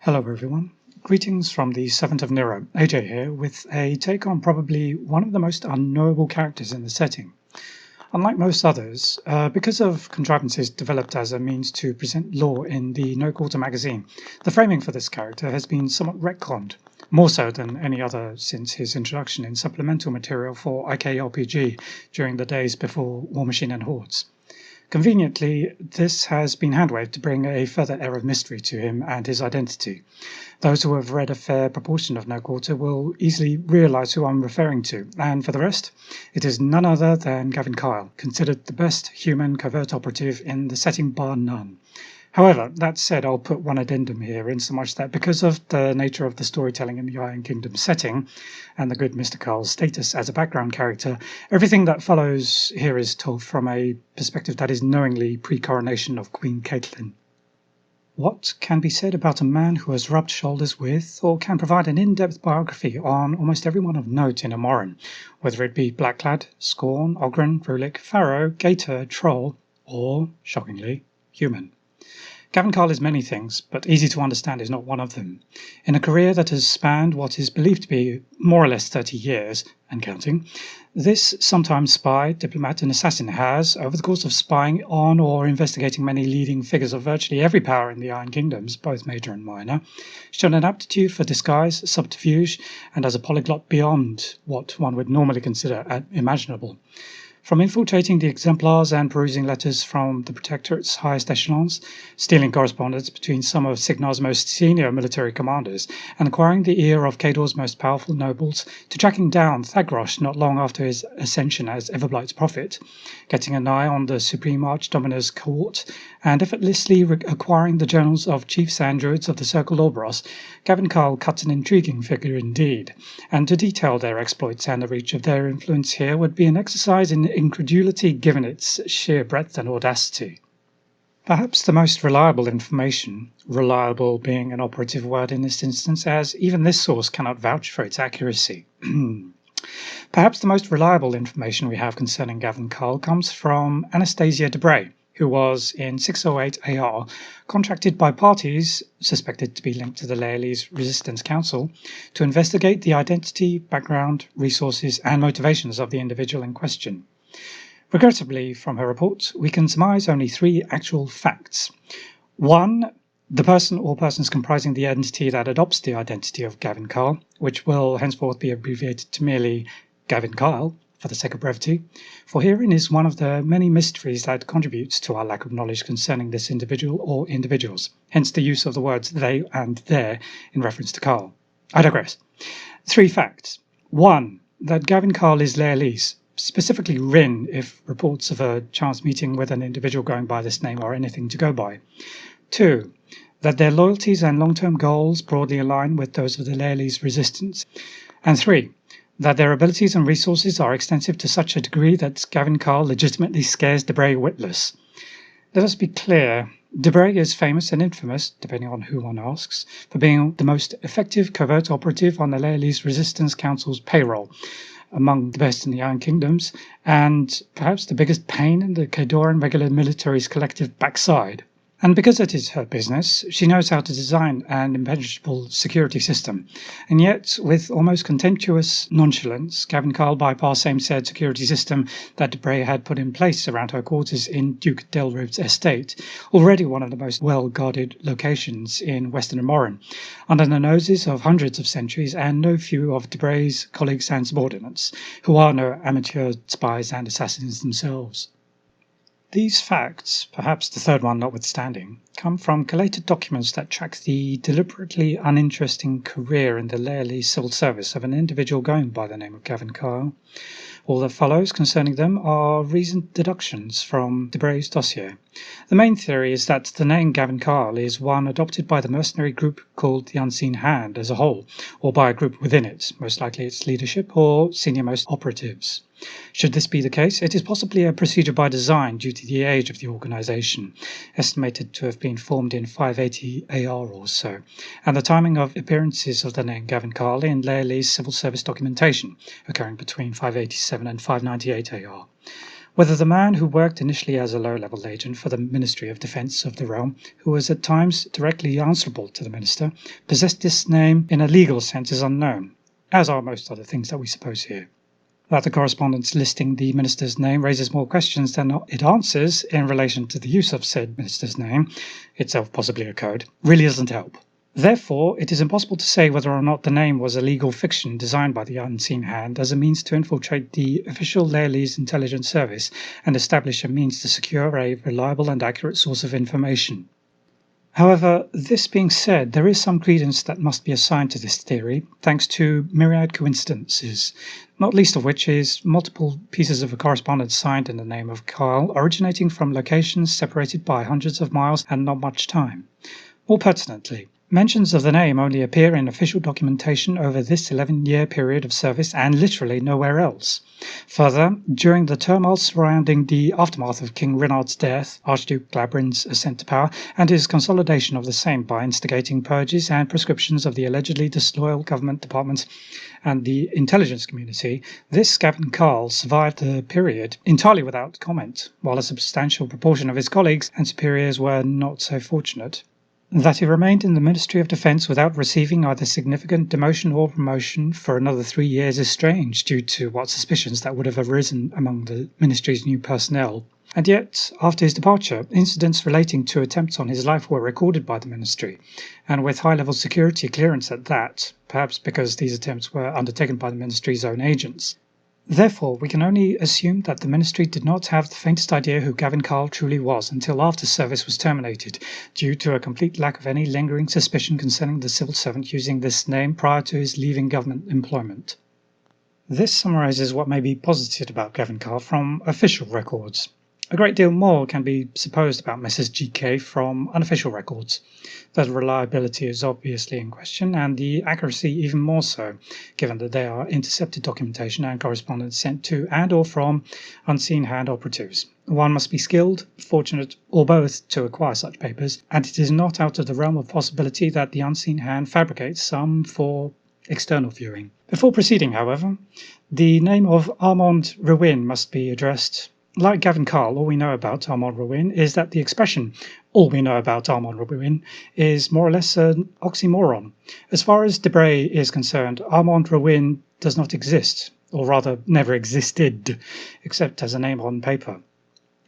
Hello everyone, greetings from the 7th of Nero, AJ here, with a take on probably one of the most unknowable characters in the setting. Unlike most others, because of contrivances developed as a means to present lore in the No Quarter magazine, the framing for this character has been somewhat retconned, more so than any other since his introduction in supplemental material for IKRPG during the days before War Machine and Hordes. Conveniently, this has been handwaved to bring a further air of mystery to him and his identity. Those who have read a fair proportion of No Quarter will easily realise who I'm referring to, and for the rest, it is none other than Gavyn Kyle, considered the best human covert operative in the setting bar none. However, that said, I'll put one addendum here, insomuch that because of the nature of the storytelling in the Iron Kingdom setting, and the good Mr. Kyle's status as a background character, everything that follows here is told from a perspective that is knowingly pre-coronation of Queen Caitlin. What can be said about a man who has rubbed shoulders with, or can provide an in-depth biography on almost everyone of note in Immoren, whether it be Blacklad, Scorn, Ogren, Rulik, Pharaoh, Gator, Troll, or, shockingly, human? Gavyn Kyle is many things, but easy to understand is not one of them. In a career that has spanned what is believed to be more or less 30 years, and counting, this sometimes spy, diplomat and assassin has, over the course of spying on or investigating many leading figures of virtually every power in the Iron Kingdoms, both major and minor, shown an aptitude for disguise, subterfuge, and as a polyglot beyond what one would normally consider imaginable. From infiltrating the exemplars and perusing letters from the Protectorate's highest echelons, stealing correspondence between some of Cygnar's most senior military commanders, and acquiring the ear of Khador's most powerful nobles, to tracking down Thagrosh not long after his ascension as Everblight's prophet, getting an eye on the Supreme Archdominor's court, and effortlessly acquiring the journals of chiefs and druids of the Circle Orboros, Gavyn Kyle cuts an intriguing figure indeed, and to detail their exploits and the reach of their influence here would be an exercise in incredulity given its sheer breadth and audacity. Perhaps the most reliable information, reliable being an operative word in this instance, as even this source cannot vouch for its accuracy. Perhaps the most reliable information we have concerning Gavyn Kyle comes from Anastasia di Bray, who was, in 608 AR, contracted by parties suspected to be linked to the Llaelese Resistance Council to investigate the identity, background, resources, and motivations of the individual in question. Regrettably, from her report, we can surmise only 3 actual facts. 1. The person or persons comprising the entity that adopts the identity of Gavyn Kyle, which will henceforth be abbreviated to merely Gavyn Kyle, for the sake of brevity, for herein is one of the many mysteries that contributes to our lack of knowledge concerning this individual or individuals, hence the use of the words they and their in reference to Kyle. I digress. 3 facts. 1. That Gavyn Kyle is Llaelese, specifically Rhyn, if reports of a chance meeting with an individual going by this name are anything to go by. 2. That their loyalties and long-term goals broadly align with those of the Llaelese Resistance. And 3. That their abilities and resources are extensive to such a degree that Gavyn Kyle legitimately scares di Bray witless. Let us be clear, di Bray is famous and infamous, depending on who one asks, for being the most effective covert operative on the Llaelese Resistance Council's payroll, among the best in the Iron Kingdoms, and perhaps the biggest pain in the Khadoran regular military's collective backside. And because it is her business, she knows how to design an impenetrable security system. And yet, with almost contemptuous nonchalance, Gavyn Kyle bypassed same said security system that di Bray had put in place around her quarters in Duke Delride's estate, already one of the most well-guarded locations in Western Immoren, under the noses of hundreds of sentries and no few of di Bray's colleagues and subordinates, who are no amateur spies and assassins themselves. These facts, perhaps the third one notwithstanding, come from collated documents that track the deliberately uninteresting career in the Llaelese civil service of an individual going by the name of Gavyn Kyle. All that follows concerning them are reasoned deductions from di Bray's dossier. The main theory is that the name Gavyn Kyle is one adopted by the mercenary group called the Unseen Hand as a whole, or by a group within it, most likely its leadership or senior-most operatives. Should this be the case, it is possibly a procedure by design due to the age of the organisation, estimated to have been formed in 580 AR or so, and the timing of appearances of the name Gavyn Kyle in Llaelese civil service documentation, occurring between 587 and 598 AR. Whether the man who worked initially as a low-level agent for the Ministry of Defence of the realm, who was at times directly answerable to the minister, possessed this name in a legal sense is unknown, as are most other things that we suppose here. That the correspondence listing the minister's name raises more questions than it answers in relation to the use of said minister's name, itself possibly a code, really doesn't help. Therefore, it is impossible to say whether or not the name was a legal fiction designed by the unseen hand as a means to infiltrate the official Llaelese intelligence service and establish a means to secure a reliable and accurate source of information. However, this being said, there is some credence that must be assigned to this theory, thanks to myriad coincidences, not least of which is multiple pieces of correspondence signed in the name of Kyle, originating from locations separated by hundreds of miles and not much time. More pertinently, mentions of the name only appear in official documentation over this 11-year period of service and literally nowhere else. Further, during the turmoil surrounding the aftermath of King Rhywyn's death, Archduke Llaelbryn's ascent to power, and his consolidation of the same by instigating purges and proscriptions of the allegedly disloyal government departments and the intelligence community, this Gavyn Kyle survived the period entirely without comment, while a substantial proportion of his colleagues and superiors were not so fortunate. That he remained in the Ministry of Defence without receiving either significant demotion or promotion for another 3 years is strange, due to what suspicions that would have arisen among the ministry's new personnel. And yet, after his departure, incidents relating to attempts on his life were recorded by the ministry, and with high-level security clearance at that, perhaps because these attempts were undertaken by the ministry's own agents. Therefore, we can only assume that the ministry did not have the faintest idea who Gavyn Kyle truly was until after service was terminated, due to a complete lack of any lingering suspicion concerning the civil servant using this name prior to his leaving government employment. This summarises what may be posited about Gavyn Kyle from official records. A great deal more can be supposed about Messrs. GK from unofficial records. The reliability is obviously in question, and the accuracy even more so, given that they are intercepted documentation and correspondence sent to and or from unseen hand operatives. One must be skilled, fortunate, or both to acquire such papers, and it is not out of the realm of possibility that the unseen hand fabricates some for external viewing. Before proceeding, however, the name of Armand Rhywyn must be addressed. Like Gavyn Kyle, all we know about Armand Rhywyn is that the expression, all we know about Armand Rhywyn, is more or less an oxymoron. As far as de Bray is concerned, Armand Rhywyn does not exist, or rather never existed, except as a name on paper.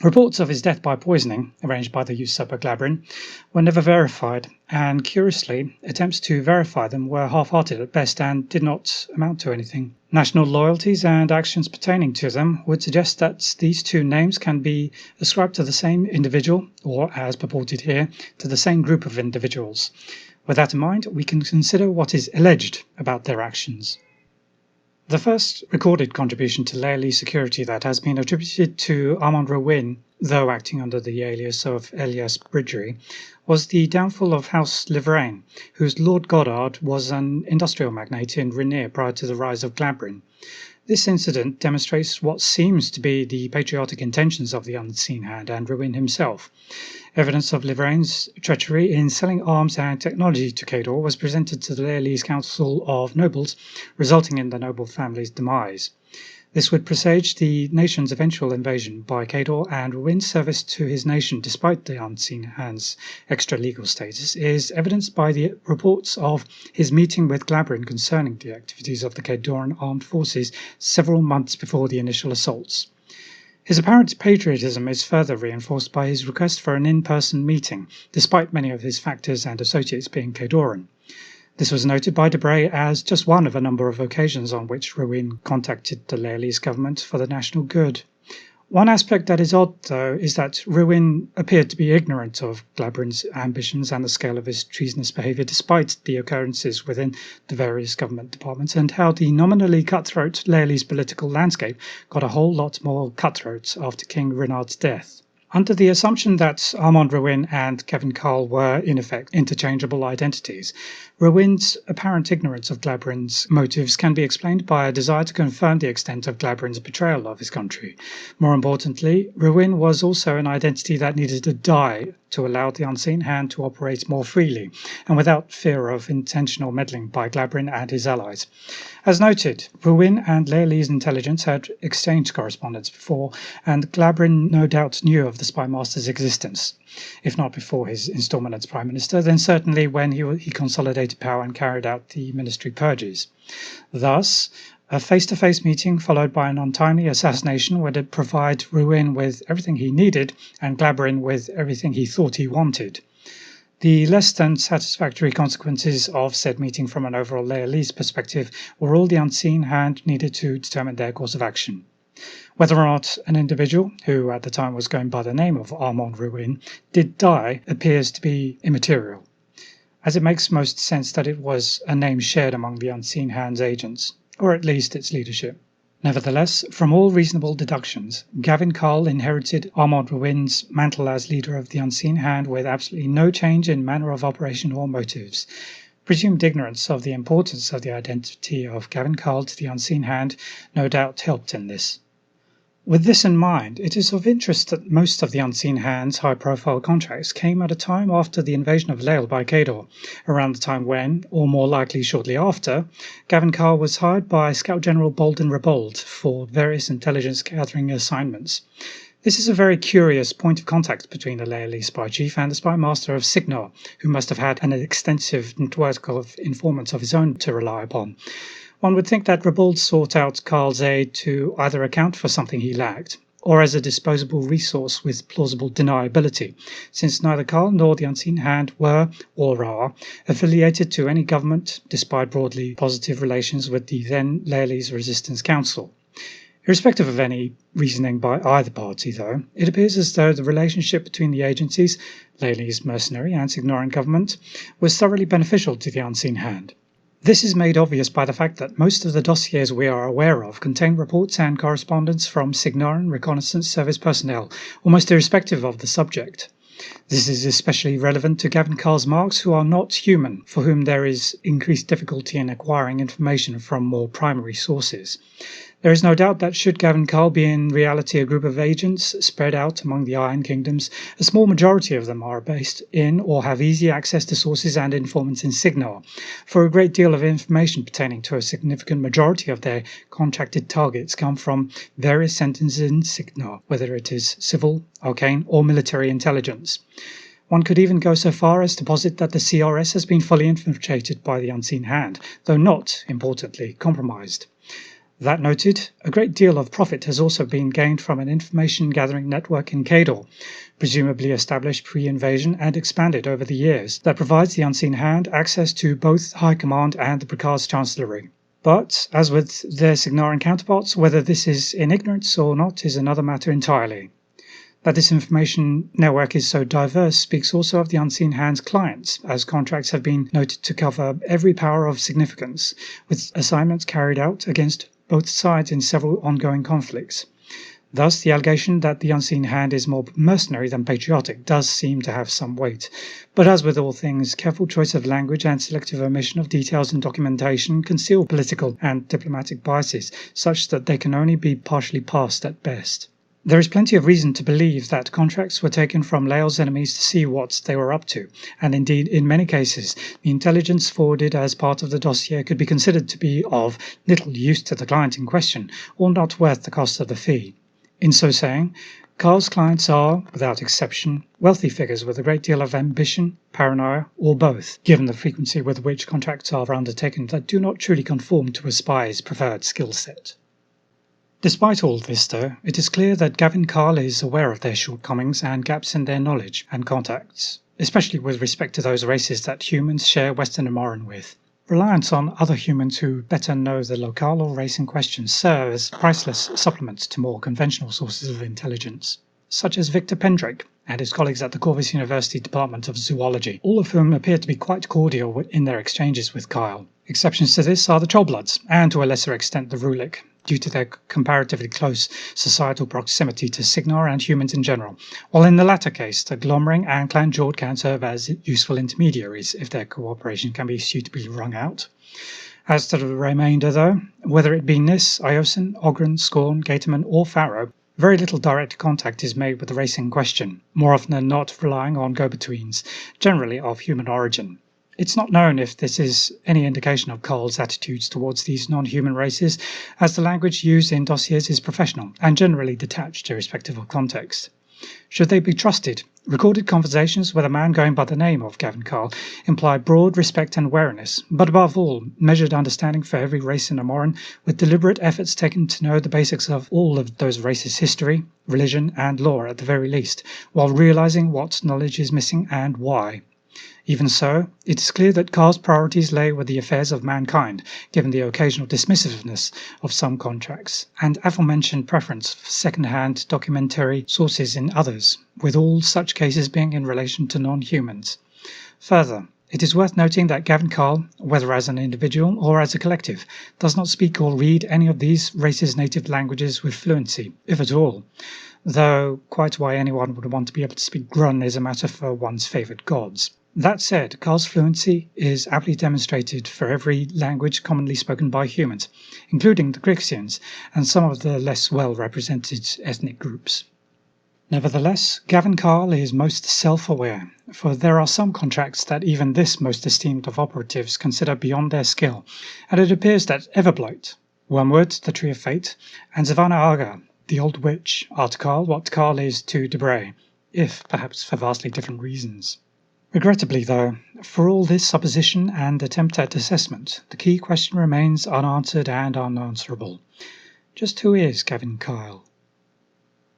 Reports of his death by poisoning, arranged by the usurper Llaelbryn, were never verified, and curiously, attempts to verify them were half-hearted at best and did not amount to anything. National loyalties and actions pertaining to them would suggest that these two names can be ascribed to the same individual, or, as purported here, to the same group of individuals. With that in mind, we can consider what is alleged about their actions. The first recorded contribution to Llaelese security that has been attributed to Armand Rhywyn, though acting under the alias of Llaelese Resistance, was the downfall of House Lhyvreyn, whose Lord Goddard was an industrial magnate in Rhaenyr prior to the rise of Llaelbryn. This incident demonstrates what seems to be the patriotic intentions of the unseen hand and Rhywyn himself. Evidence of Lhyvreyn's treachery in selling arms and technology to Khador was presented to the Llaelese Council of Nobles, resulting in the noble family's demise. This would presage the nation's eventual invasion by Khador, and Rhywyn's service to his nation despite the unseen hand's extra-legal status is evidenced by the reports of his meeting with Llaelbryn concerning the activities of the Khadoran armed forces several months before the initial assaults. His apparent patriotism is further reinforced by his request for an in-person meeting, despite many of his factors and associates being Khadoran. This was noted by de Bray as just one of a number of occasions on which Rhywyn contacted the Llaelese government for the national good. One aspect that is odd, though, is that Rhywyn appeared to be ignorant of Llaelbryn's ambitions and the scale of his treasonous behaviour despite the occurrences within the various government departments, and how the nominally cutthroat Llaelese political landscape got a whole lot more cutthroat after King Rhywyn's death. Under the assumption that Armand Rhywyn and Gavyn Kyle were, in effect, interchangeable identities, Rhywyn's apparent ignorance of Llaelbryn's motives can be explained by a desire to confirm the extent of Llaelbryn's betrayal of his country. More importantly, Rhywyn was also an identity that needed to die to allow the unseen hand to operate more freely, and without fear of intentional meddling by Llaelbryn and his allies. As noted, Rhywyn and Llaelese intelligence had exchanged correspondence before, and Llaelbryn no doubt knew of the spy master's existence. If not before his installment as Prime Minister, then certainly when he consolidated power and carried out the ministry purges. Thus, a face-to-face meeting followed by an untimely assassination would provide Rhywyn with everything he needed and Llaelbryn with everything he thought he wanted. The less than satisfactory consequences of said meeting from an overall Llaelese perspective were all the unseen hand needed to determine their course of action. Whether or not an individual, who at the time was going by the name of Armand Rhywyn, did die appears to be immaterial, as it makes most sense that it was a name shared among the unseen hand's agents, or at least its leadership. Nevertheless, from all reasonable deductions, Gavyn Kyle inherited Armand Rhywyn's mantle as leader of the unseen hand with absolutely no change in manner of operation or motives. Presumed ignorance of the importance of the identity of Gavyn Kyle to the unseen hand no doubt helped in this. With this in mind, it is of interest that most of the unseen hand's high-profile contracts came at a time after the invasion of Llael by Khador, around the time when, or more likely shortly after, Gavyn Kyle was hired by Scout General Bolden Rebald for various intelligence-gathering assignments. This is a very curious point of contact between the Llaelese spy chief and the spy master of Cygnar, who must have had an extensive network of informants of his own to rely upon. One would think that Rebald sought out Kyle's aid to either account for something he lacked, or as a disposable resource with plausible deniability, since neither Kyle nor the unseen hand were, or are, affiliated to any government, despite broadly positive relations with the then Llaelese Resistance Council. Irrespective of any reasoning by either party, though, it appears as though the relationship between the agencies, Llaelese mercenary and Cygnaran government, was thoroughly beneficial to the unseen hand. This is made obvious by the fact that most of the dossiers we are aware of contain reports and correspondence from Cygnaran reconnaissance service personnel, almost irrespective of the subject. This is especially relevant to Gavyn Kyle's marks, who are not human, for whom there is increased difficulty in acquiring information from more primary sources. There is no doubt that should Gavyn Kyle be in reality a group of agents spread out among the Iron Kingdoms, a small majority of them are based in or have easy access to sources and informants in Cygnar, for a great deal of information pertaining to a significant majority of their contracted targets come from various centres in Cygnar, whether it is civil, arcane or military intelligence. One could even go so far as to posit that the CRS has been fully infiltrated by the unseen hand, though not, importantly, compromised. That noted, a great deal of profit has also been gained from an information-gathering network in Khador, presumably established pre-invasion and expanded over the years, that provides the unseen hand access to both High Command and the Brigades Chancellery. But, as with their Cygnaran counterparts, whether this is in ignorance or not is another matter entirely. That this information network is so diverse speaks also of the unseen hand's clients, as contracts have been noted to cover every power of significance, with assignments carried out against both sides in several ongoing conflicts. Thus, the allegation that the unseen hand is more mercenary than patriotic does seem to have some weight. But as with all things, careful choice of language and selective omission of details in documentation conceal political and diplomatic biases, such that they can only be partially passed at best. There is plenty of reason to believe that contracts were taken from Llael's enemies to see what they were up to, and indeed, in many cases, the intelligence forwarded as part of the dossier could be considered to be of little use to the client in question, or not worth the cost of the fee. In so saying, Kyle's clients are, without exception, wealthy figures with a great deal of ambition, paranoia, or both, given the frequency with which contracts are undertaken that do not truly conform to a spy's preferred skill set. Despite all this, though, it is clear that Gavyn Kyle is aware of their shortcomings and gaps in their knowledge and contacts, especially with respect to those races that humans share Western Immoren with. Reliance on other humans who better know the locale or race in question serve as priceless supplements to more conventional sources of intelligence, such as Victor Pendrake and his colleagues at the Corvus University Department of Zoology, all of whom appear to be quite cordial in their exchanges with Kyle. Exceptions to this are the Trollbloods, and to a lesser extent the Rulik, due to their comparatively close societal proximity to Cygnar and humans in general, while in the latter case, the Glomring and Clan Jord can serve as useful intermediaries if their cooperation can be suitably wrung out. As to the remainder, though, whether it be Nis, Iosen, Ogren, Scorn, Gaterman, or Pharaoh, very little direct contact is made with the race in question, more often than not relying on go-betweens, generally of human origin. It's not known if this is any indication of Carl's attitudes towards these non-human races, as the language used in dossiers is professional and generally detached irrespective of context. Should they be trusted, recorded conversations with a man going by the name of Gavyn Kyle imply broad respect and wariness, but above all, measured understanding for every race in Immoren, with deliberate efforts taken to know the basics of all of those races' history, religion, and lore at the very least, while realizing what knowledge is missing and why. Even so, it is clear that Carl's priorities lay with the affairs of mankind, given the occasional dismissiveness of some contracts, and aforementioned preference for second-hand documentary sources in others, with all such cases being in relation to non-humans. Further, it is worth noting that Gavyn Kyle, whether as an individual or as a collective, does not speak or read any of these races' native languages with fluency, if at all, though quite why anyone would want to be able to speak Grun is a matter for one's favoured gods. That said, Carl's fluency is aptly demonstrated for every language commonly spoken by humans, including the Grixians and some of the less well-represented ethnic groups. Nevertheless, Gavyn Kyle is most self-aware, for there are some contracts that even this most esteemed of operatives consider beyond their skill, and it appears that Everblight, Wormwood, the Tree of Fate, and Zavana Aga, the Old Witch, are to Kyle what Kyle is to de Bray, if perhaps for vastly different reasons. Regrettably, though, for all this supposition and attempt at assessment, the key question remains unanswered and unanswerable. Just who is Gavyn Kyle?